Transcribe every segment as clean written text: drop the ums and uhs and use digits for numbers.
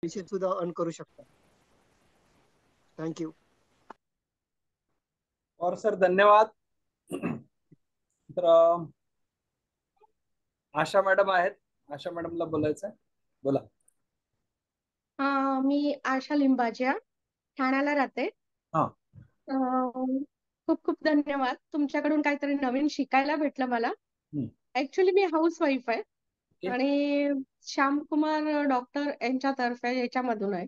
पैसे सुद्धा अर्न करू शकता. थँक्यू. और सर धन्यवाद. तर आशा मॅडम आहेत, आशा मॅडमला बोलायचं आहे, बोला. मी आशा लिंबाजिया, ठाण्याला राहते. हा. खूप खूप धन्यवाद, तुमच्याकडून काहीतरी नवीन शिकायला भेटलं मला. ऍक्च्युली मी हाऊस वाईफ आहे आणि श्यामकुमार डॉक्टर यांच्यातर्फे याच्यामधून आहे,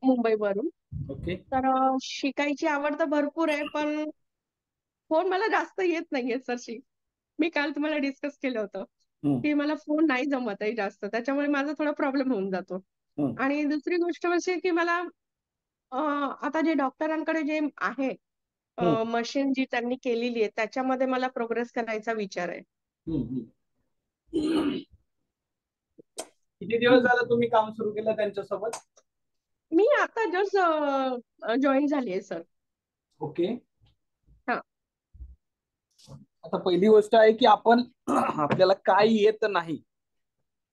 मुंबईवरून. ओके. तर शिकायची आवड तर भरपूर आहे, पण फोन मला जास्त येत नाहीये सरशी. मी काल तुम्हाला डिस्कस केलं होतं की मला फोन नाही जमत आहे जास्त, त्याच्यामुळे माझा थोडा प्रॉब्लेम होऊन जातो. आणि दुसरी गोष्ट म्हणजे की मला आता जे डॉक्टरांकडे जे आहे मशीन जी त्यांनी केलेली आहे त्याच्यामध्ये मला प्रोग्रेस करायचा विचार आहे. किती दिवस झालं तुम्ही काम सुरू केलं त्यांच्यासोबत? मी आता जस्ट जॉईन झाली आहे सर. ओके. हा. आता पहिली गोष्ट आहे की आपण आपल्याला काय येत नाही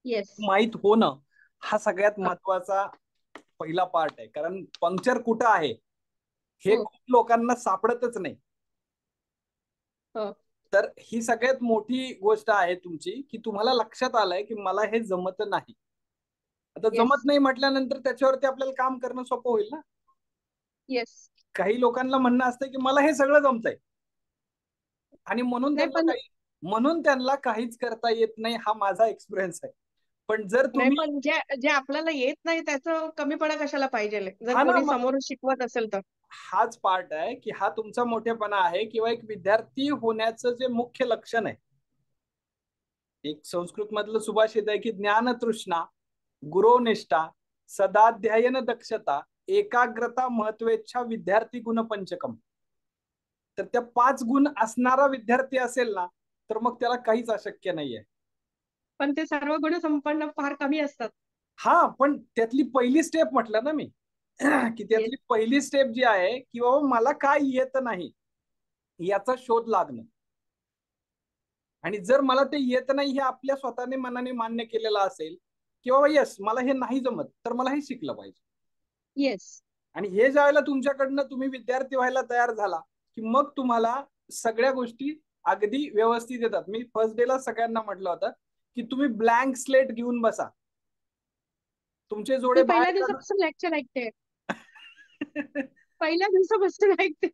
येस माहित होणं हा सगळ्यात महत्वाचा पहिला पार्ट आहे. कारण पंक्चर कुठं आहे हे खूप लोकांना सापडतच नाही. तर ही सगळ्यात मोठी गोष्ट आहे तुमची की तुम्हाला लक्षात आलंय की मला हे जमत नाही. आता जमत नाही म्हटल्यानंतर त्याच्यावरती आपल्याला काम करणं सोपं होईल ना. येस. काही लोकांना म्हणणं असतं की मला हे सगळं जमतंय आणि म्हणून त्यांना काहीच करता येत नाही, हा माझा एक्सपिरियन्स आहे. पण जर तुम्ही पण जे आपल्याला येत नाही त्याचं कमीपणा कशाला पाहिजे, जर कोणी समोरून शिकवत असेल तर. हाच पार्ट आहे की हा तुमचा मोठेपणा आहे किंवा एक विद्यार्थी होण्याचं जे मुख्य लक्षण आहे. एक संस्कृत मधलं सुभाषित आहे की ज्ञान तृष्णा, गुरुनिष्ठा, सदाध्यायन दक्षता, एकाग्रता, महत्वेच्छा, विद्यार्थी गुण पंचकम. तर त्या 5 गुण असणारा विद्यार्थी असेल ना तर मग त्याला काहीच अशक्य नाहीये. पण ते सर्व गुण संपन्न फार कमी असतात. हा, पण त्यातली पहिली स्टेप म्हटलं ना मी की त्यातली पहिली स्टेप जी आहे की बाबा मला काय येत नाही याचा शोध लागणं. आणि जर मला ते येत नाही हे आपल्या स्वतःने मनाने मान्य केलेलं असेल की बाबा यस मला हे नाही जमत, तर मला हे शिकलं पाहिजे. येस. आणि हे ज्यावेळेला तुमच्याकडनं तुम्ही विद्यार्थी व्हायला तयार झाला की मग तुम्हाला सगळ्या गोष्टी अगदी व्यवस्थित येतात. मी फर्स्ट डेला सगळ्यांना म्हटलं होतं की तुम्ही ब्लँक स्लेट घेऊन बसा. तुमचे जोडे पहिल्या बाहेर दिवसापासून लेक्चर ऐकते. पहिल्या दिवसापासून ऐकते.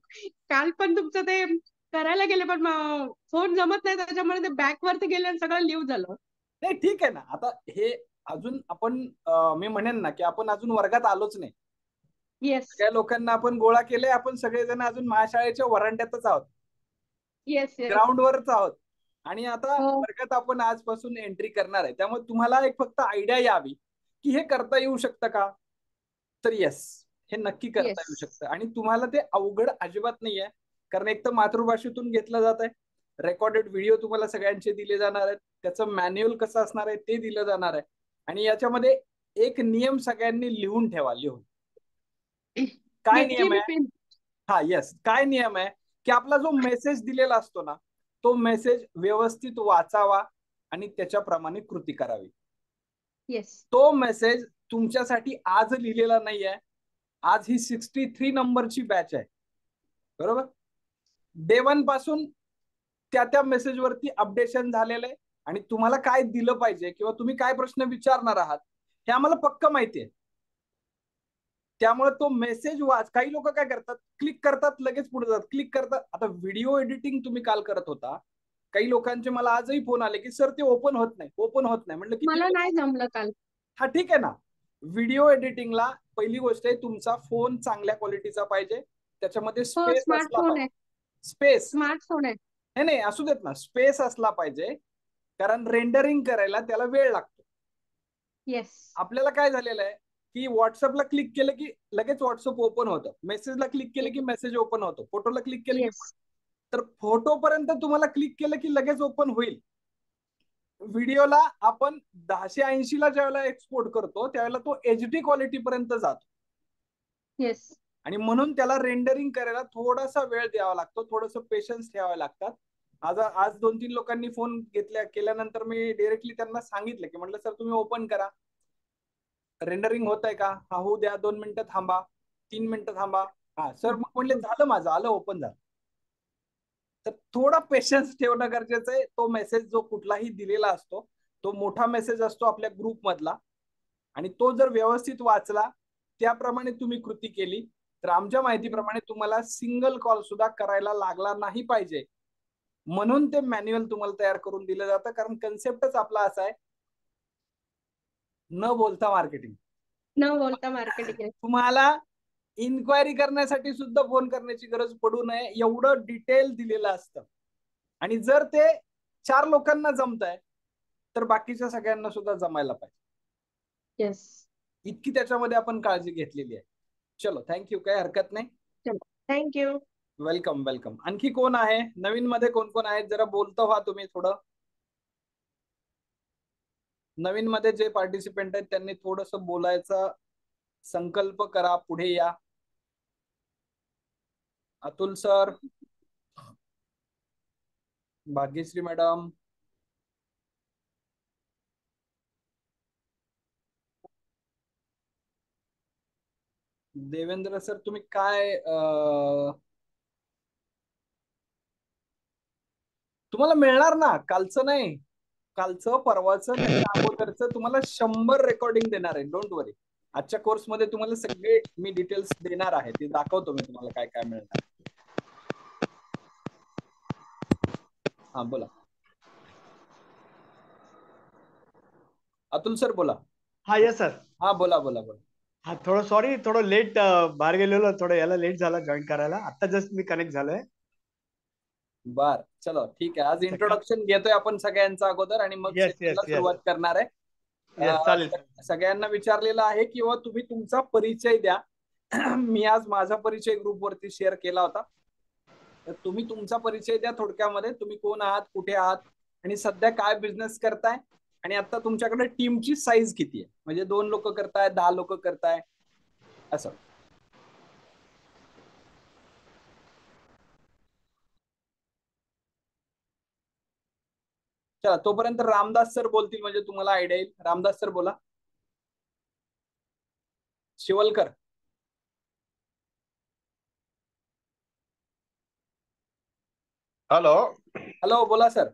काल पण तुमचं ते करायला गेले पण फोन जमत नाही त्याच्यामुळे ते बॅक वरती गेले आणि सगळं लिव्ह झालं. नाही ठीक आहे ना. आता हे अजून आपण मी म्हणेन ना की आपण अजून वर्गात आलोच नाही. येस. सगळ्या लोकांना आपण गोळा केले, आपण सगळेजण अजून महाशाळेच्या वरांड्यातच आहोत. येस. ग्राउंडवरच आहोत आणि आता वर्गात आपण आजपासून एंट्री करणार आहे. त्यामुळे तुम्हाला एक फक्त आयडिया यावी की हे करता येऊ शकतं का. तर येस, हे नक्की करता येऊ शकतं आणि तुम्हाला ते अवघड अजिबात नाहीये. कारण एक तर मातृभाषेतून घेतलं जात आहे, रेकॉर्डेड व्हिडिओ तुम्हाला सगळ्यांचे दिले जाणार आहेत, त्याचं मॅन्युअल कसं असणार आहे ते दिलं जाणार आहे. आणि याच्यामध्ये एक नियम सगळ्यांनी लिहून ठेवा. काय नियम आहे? हा येस, काय नियम आहे की आपला जो मेसेज दिलेला असतो ना तो मेसेज व्यवस्थित वाचावा आणि त्याच्याप्रमाणे कृती करावी. तो मेसेज तुमच्यासाठी आज लिहिलेला नाहीये. आज ही 63 नंबरची बॅच आहे, बरोबर. डे 1 पासून त्या मेसेजवरती अपडेशन झालेलं आहे आणि तुम्हाला काय दिलं पाहिजे किंवा तुम्ही काय प्रश्न विचारणार आहात हे आम्हाला पक्क माहिती आहे. त्यामुळे तो मेसेज वाच. काही लोक काय करतात, क्लिक करतात लगेच पुढे जातात, क्लिक करतात. आता व्हिडिओ एडिटिंग तुम्ही काल करत होता, काही लोकांचे मला आजही फोन आले की सर ते ओपन होत नाही, ओपन होत नाही. म्हटलं की मला नाही जमलं काल. हा ठीक आहे ना. व्हिडिओ एडिटिंगला पहिली गोष्ट आहे तुमचा फोन चांगल्या क्वालिटीचा पाहिजे, त्याच्यामध्ये स्पेस असला पाहिजे. स्पेस स्मार्टफोन आहे. नाही असू देत ना, स्पेस असला पाहिजे. कारण रेंडरिंग करायला त्याला वेळ लागतो. येस. आपल्याला काय झालेलं आहे की व्हॉट्सअपला क्लिक केलं की लगेच व्हॉट्सअप ओपन होतं, मेसेजला क्लिक केलं की मेसेज ओपन होतो, फोटोला क्लिक केलं की तर फोटोपर्यंत तुम्हाला क्लिक केलं की लगेच ओपन होईल. व्हिडिओला आपण 1080 ला ज्यावेळेला एक्सपोर्ट करतो त्यावेळेला तो HD क्वालिटी पर्यंत जातो. येस. आणि म्हणून त्याला रेंडरिंग करायला थोडासा वेळ द्यावा लागतो, थोडंसं पेशन्स ठेवावे लागतात. आज 2-3 लोकांनी फोन केल्यानंतर मी डायरेक्टली त्यांना सांगितलं की म्हटलं सर तुम्ही ओपन करा. रेंडरिंग होत आहे का? हा होऊ द्या, 2 मिनिटं थांबा, 3 मिनिटं थांबा. हा सर, मग म्हणले झालं, माझं आलं, ओपन झालं. तर थोडा पेशन्स ठेवणं गरजेचं आहे. तो मेसेज जो कुठलाही दिलेला असतो, तो मोठा मेसेज असतो आपल्या ग्रुप मधला, आणि तो जर व्यवस्थित वाचला, त्याप्रमाणे तुम्ही कृती केली, तर आमच्या माहितीप्रमाणे तुम्हाला सिंगल कॉल सुद्धा करायला लागला नाही पाहिजे. म्हणून ते मॅन्युअल तुम्हाला तयार करून दिलं जातं, कारण कन्सेप्टच आपला असा आहे, न बोलता मार्केटिंग. न बोलता मार्केटिंग. तुम्हाला इन्क्वायरी करण्यासाठी सुद्धा फोन करण्याची गरज पडू नये, एवढं डिटेल दिलेलं असतं. आणि जर ते 4 लोकांना जमत आहे, तर बाकीच्या सगळ्यांना सुद्धा जमायला पाहिजे. येस. इतकी त्याच्यामध्ये आपण काळजी घेतलेली आहे. चलो, थँक्यू, काही हरकत नाही. थँक्यू. Welcome welcome. आणखी कोण आहे नवीन मध्ये? कोण कोण आहेत? जरा बोलतो व्हा तुम्ही थोडं. नवीन मध्ये जे पार्टिसिपेंट आहेत त्यांनी थोडस बोलायचा संकल्प करा, पुढे या. Atul sir, Bhagyashree madam, Devendra sir, तुम्ही काय तुम्हाला मिळणार ना, कालचं नाही, कालचं, परवाचं, त्याच्या अगोदरचं तुम्हाला 100 रेकॉर्डिंग देणार आहे. डोंट वरी. आजच्या कोर्स मध्ये तुम्हाला सगळे मी डिटेल्स देणार आहे, ते दाखवतो मी तुम्हाला काय काय मिळणार. हा बोला, अतुल सर बोला. हा यस सर. हा बोला बोला बोला. हा थोडं सॉरी, थोडं लेट बाहेर गेलेलो, थोडं याला लेट झाला जॉईन करायला. आता जस्ट मी कनेक्ट झालोय. बर, चलो ठीक आहे. आज इंट्रोडक्शन घेतोय आपण सगळ्यांचा अगोदर, आणि मग सुरुवात करणार आहे. चालेल. सगळ्यांना विचारलेलं आहे किंवा तुम्ही तुमचा परिचय द्या. मी आज माझा परिचय ग्रुप वरती शेअर केला होता, तर तुम्ही तुमचा परिचय द्या थोडक्यामध्ये. तुम्ही कोण आहात, कुठे आहात, आणि सध्या काय बिझनेस करताय, आणि आता तुमच्याकडे टीमची साईज किती आहे, म्हणजे 2 लोक करताय, 10 लोक करताय, असं. चला, तोपर्यंत रामदास सर बोलतील, म्हणजे तुम्हाला आयडिया येईल. रामदास सर बोला. शिवलकर. हॅलो. हॅलो, बोला सर.